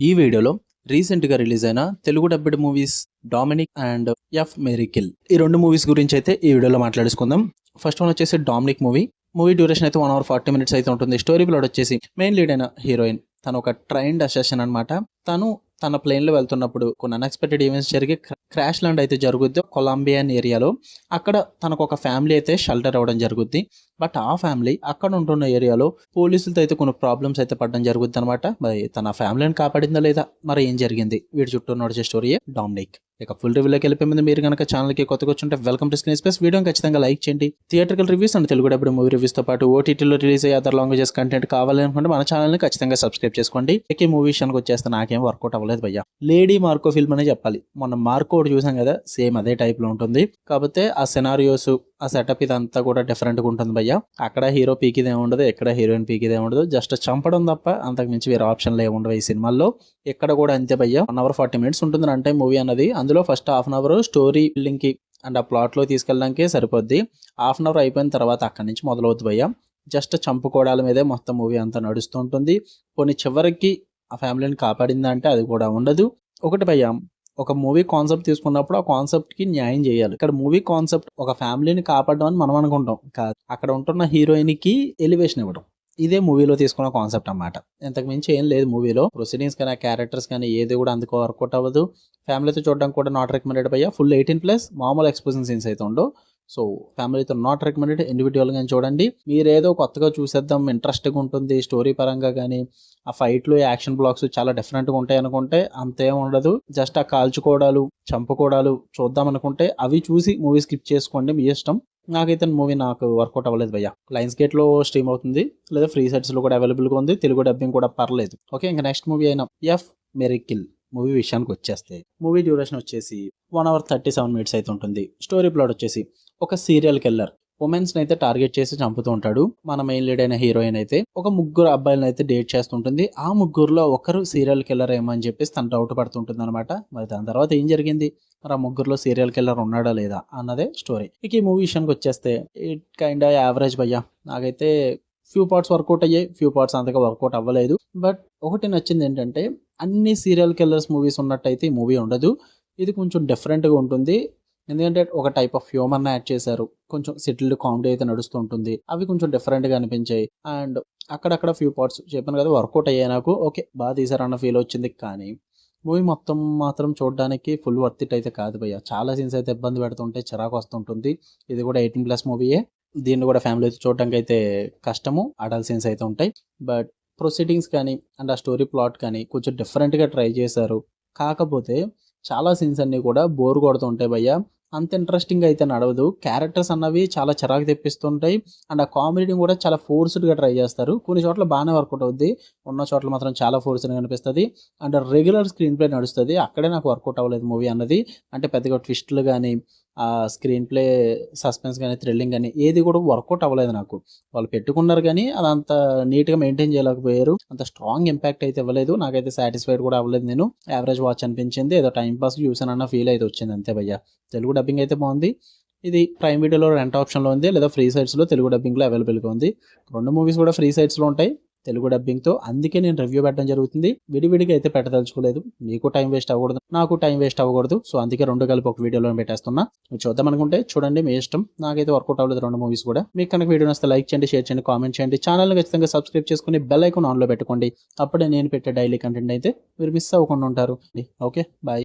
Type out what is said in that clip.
ఈ వీడియోలో రీసెంట్గా రిలీజ్ అయిన Telugu dubbed movies Dominic and F miracle ఈ రెండు మూవీస్ గురించి అయితే ఈ వీడియోలో మాట్లాడుకుందాం. ఫస్ట్ వన్ వచ్చేసి డామినిక్ మూవీ డ్యూరేషన్ అయితే 1 hour 40 minutes అయితే ఉంటుంది. స్టోరీ ప్లాట్ వచ్చేసి మెయిన్ లీడ్ అయిన హీరోయిన్ తను ఒక ట్రైన్డ్ అసెషన్ అనమాట. తను తన ప్లేన్లో వెళ్తున్నప్పుడు కొన్ని అన్ఎక్స్పెక్టెడ్ ఈవెంట్స్ జరిగి క్రాష్ ల్యాండ్ అయితే జరుగుద్ది కొలంబియన్ ఏరియాలో. అక్కడ తనకు ఒక ఫ్యామిలీ అయితే షెల్టర్ అవ్వడం జరుగుద్ది. బట్ ఆ ఫ్యామిలీ అక్కడ ఉంటున్న ఏరియాలో పోలీసులతో అయితే కొన్ని ప్రాబ్లమ్స్ అయితే పడడం జరుగుద్ది అనమాట. మరి తన ఫ్యామిలీని కాపాడిందా లేదా, మరి ఏం జరిగింది, వీటి చుట్టూ నడిచే స్టోరీయే డామినిక్. ఇక ఫుల్ రివ్యూలోకి వెళ్ళిపోయే ముందు మీరు కనుక ఛానల్కి కొత్తగా వచ్చుంటే వెల్కమ్ టు స్క్రీన్ స్పేస్. వీడియోని ఖచ్చితంగా లైక్ చేయండి. Theatrical reviews and Telugu dubbed movie రివ్యూస్తో పాటు ఓటీటీలో రిలీజ్ అయ్యే అదర్ లాంగ్వేజెస్ కంటెంట్ కావాలనుకుంటే మన ఛానల్ని ఖచ్చితంగా సబ్స్క్రైబ్ చేసుకోండి. ఈ మూవీ విషయానికి వచ్చేస్తే నాకేం వర్కౌట్ అవ్వలేదు భయ్య. లేడీ మార్కో ఫిల్మ్ అనే చెప్పాలి. మొన్న మార్కో ఒకటి చూసాం కదా, సేమ్ అదే టైప్లో ఉంటుంది. కాకపోతే ఆ సినారియోస్, ఆ సెటప్ ఇదంతా కూడా డిఫరెంట్గా ఉంటుంది భయ్య. అక్కడ హీరో పీకిదే ఉండదు, ఎక్కడ హీరోయిన్ పీకిదే ఉండదు. జస్ట్ చంపడం తప్ప అంతకు మించి వేరే ఆప్షన్లు ఏమి ఉండవు ఈ సినిమాల్లో. ఎక్కడ కూడా అంతే భయ్య. 1 hour 40 minutes ఉంటుంది అంటే మూవీ అన్నది. అందులో first half an hour story building కి అండ్ ఆ ప్లాట్ లో తీసుకెళ్ళడానికి సరిపోద్ది. హాఫ్ అన్ అవర్ అయిపోయిన తర్వాత అక్కడి నుంచి మొదలవుతుంది భయ్య. జస్ట్ చంపుకోవడాల మీదే మొత్తం మూవీ అంతా నడుస్తూ ఉంటుంది. కొన్ని చివరికి ఆ ఫ్యామిలీని కాపాడిందంటే అది కూడా ఉండదు. ఒకటి భయ్య, ఒక మూవీ కాన్సెప్ట్ తీసుకున్నప్పుడు ఆ కాన్సెప్ట్ కి న్యాయం చేయాలి. ఇక్కడ మూవీ కాన్సెప్ట్ ఒక ఫ్యామిలీని కాపాడడం అని మనం అనుకుంటాం కాదు, అక్కడ ఉంటున్న హీరోయిన్ కి ఎలివేషన్ ఇవ్వడం. ఇదే మూవీలో తీసుకున్న కాన్సెప్ట్ అన్నమాట. ఇంతకు మించి ఏం లేదు మూవీలో. ప్రొసీడింగ్స్ కానీ క్యారెక్టర్స్ కానీ ఏది కూడా అందుకు వర్కౌట్ అవ్వదు. ఫ్యామిలీతో చూడడానికి కూడా నాట్ రికమెండెడ్ భయ్య. ఫుల్ 18+, మామూలు ఎక్స్పోజింగ్ సీన్స్ అయితే ఉండవు. సో ఫ్యామిలీతో నాట్ రికమెండెడ్. ఇండివిజువల్గా చూడండి. మీరేదో కొత్తగా చూసేద్దాం, ఇంట్రెస్టింగ్ ఉంటుంది స్టోరీ పరంగా కానీ, ఆ ఫైట్లు యాక్షన్ బ్లాక్స్ చాలా డిఫరెంట్గా ఉంటాయి అనుకుంటే అంతేం ఉండదు. జస్ట్ ఆ కాల్చుకోవడాలు, చంపుకోవడాలు చూద్దాం అనుకుంటే అవి చూసి మూవీ స్కిప్ చేసుకోండి, మీ ఇష్టం. నాకైతే మూవీ నాకు వర్కౌట్ అవ్వలేదు భయ్య. లైన్స్ గేట్ లో స్ట్రీమ్ అవుతుంది, లేదా ఫ్రీ సైట్స్ లో కూడా అవైలబుల్ గా ఉంది. తెలుగు డబ్బింగ్ కూడా పర్లేదు. ఓకే, ఇంకా నెక్స్ట్ మూవీ అయిన ఎఫ్ మెరికిల్ మూవీ విషయానికి వచ్చేస్తే మూవీ డ్యూరేషన్ వచ్చేసి 1 hour 37 minutes అయితే ఉంటుంది. స్టోరీ ప్లాట్ వచ్చేసి ఒక సీరియల్ కిల్లర్ ఉమెన్స్ అయితే టార్గెట్ చేసి చంపుతూ ఉంటాడు. మన మెయిన్ లీడ్ అయిన హీరోయిన్ అయితే ఒక ముగ్గురు అబ్బాయిలను అయితే డేట్ చేస్తుంటుంది. ఆ ముగ్గురులో ఒకరు సీరియల్ కిల్లర్ ఏమని చెప్పేసి తను డౌట్ పడుతుంటుంది అనమాట. మరి దాని తర్వాత ఏం జరిగింది, మరి ఆ ముగ్గురులో సీరియల్ కిల్లర్ ఉన్నాడా లేదా అన్నదే స్టోరీ. ఇక ఈ మూవీ విషయానికి వచ్చేస్తే ఇట్ కైండ్ ఆఫ్ యావరేజ్ భయ్య. నాకైతే ఫ్యూ పార్ట్స్ వర్కౌట్ అయ్యాయి, ఫ్యూ పార్ట్స్ అంతగా వర్కౌట్ అవ్వలేదు. బట్ ఒకటి నచ్చింది ఏంటంటే, అన్ని సీరియల్ కిల్లర్స్ మూవీస్ ఉన్నట్టయితే ఈ మూవీ ఉండదు. ఇది కొంచెం డిఫరెంట్గా ఉంటుంది. ఎందుకంటే ఒక టైప్ ఆఫ్ హ్యూమర్ని యాడ్ చేశారు. కొంచెం సెటిల్డ్ కామెడీ అయితే నడుస్తూ ఉంటుంది. అవి కొంచెం డిఫరెంట్గా అనిపించాయి. అండ్ అక్కడక్కడ ఫ్యూ పార్ట్స్ చెప్పాను కదా వర్కౌట్ అయ్యాయి నాకు. ఓకే, బాగా తీసారన్న ఫీల్ వచ్చింది. కానీ మూవీ మొత్తం మాత్రం చూడడానికి ఫుల్ వర్త్ ఇట్ అయితే కాదు భయ్య. చాలా సీన్స్ అయితే ఇబ్బంది పెడుతుంటే చిరాకు వస్తుంటుంది. ఇది కూడా 18+ మూవీయే. దీన్ని కూడా ఫ్యామిలీతో చూడడానికి అయితే కష్టము. అడల్ట్ సీన్స్ అయితే ఉంటాయి. బట్ ప్రొసీడింగ్స్ కానీ అండ్ ఆ స్టోరీ ప్లాట్ కానీ కొంచెం డిఫరెంట్గా ట్రై చేశారు. కాకపోతే చాలా సీన్స్ అన్నీ కూడా బోర్ కొడుతుంటాయి భయ్య. అంత ఇంట్రెస్టింగ్ అయితే నడవదు. క్యారెక్టర్స్ అన్నవి చాలా చిరాకు తెప్పిస్తుంటాయి. అండ్ ఆ కామెడీని కూడా చాలా ఫోర్స్డ్గా ట్రై చేస్తారు. కొన్ని చోట్ల బాగానే వర్కౌట్ అవుద్ది, ఉన్న చోట్ల మాత్రం చాలా ఫోర్స్డ్గా అనిపిస్తుంది. అండ్ రెగ్యులర్ స్క్రీన్ ప్లే నడుస్తుంది. అక్కడే నాకు వర్కౌట్ అవ్వలేదు మూవీ అన్నది. అంటే పెద్దగా ట్విస్టులు కానీ, ఆ స్క్రీన్ ప్లే సస్పెన్స్ కానీ, థ్రిల్లింగ్ కానీ ఏది కూడా వర్కౌట్ అవ్వలేదు నాకు. వాళ్ళు పెట్టుకున్నారు కానీ అది అంత నీట్గా మెయింటైన్ చేయలేకపోయారు. అంత స్ట్రాంగ్ ఇంపాక్ట్ అయితే ఇవ్వలేదు. నాకైతే సాటిస్ఫైడ్ కూడా అవ్వలేదు. నేను యావరేజ్ వాచ్ అనిపించింది. ఏదో టైం పాస్ చూసానన్న ఫీల్ అయితే వచ్చింది అంతే భయ్య. తెలుగు డబ్బింగ్ అయితే బాగుంది. ఇది ప్రైమ్ వీడియోలో రెంట్ ఆప్షన్లో ఉంది, లేదా ఫ్రీ సైట్స్లో తెలుగు డబ్బింగ్లో అవైలబుల్గా ఉంది. రెండు మూవీస్ కూడా ఫ్రీ సైట్స్లో ఉంటాయి తెలుగు డబ్బింగ్తో. అందుకే నేను రివ్యూ పెట్టడం జరుగుతుంది. విడివిడిగా అయితే పెట్టదలుచుకోలేదు. మీకు టైం వేస్ట్ అవ్వకూడదు, నాకు టైం వేస్ట్ అవ్వకూడదు. సో అందుకే రెండు కలిపి ఒక వీడియోలో పెట్టేస్తున్నా. మీరు చూద్దాం అనుకుంటే చూడండి, మీ ఇష్టం. నాకైతే వర్కౌట్ అవ్వలేదు రెండు మూవీస్ కూడా. మీకు కనుక వీడియో నచ్చితే లైక్ చేయండి, షేర్ చేయండి, కామెంట్ చేయండి. ఛానల్ని ఖచ్చితంగా సబ్స్క్రైబ్ చేసుకుని బెల్ ఐకాన్ ఆన్లో పెట్టుకోండి. అప్పుడే నేను పెట్టే డైలీ కంటెంట్ అయితే మీరు మిస్ అవ్వకుండా ఉంటారు. Okay, bye.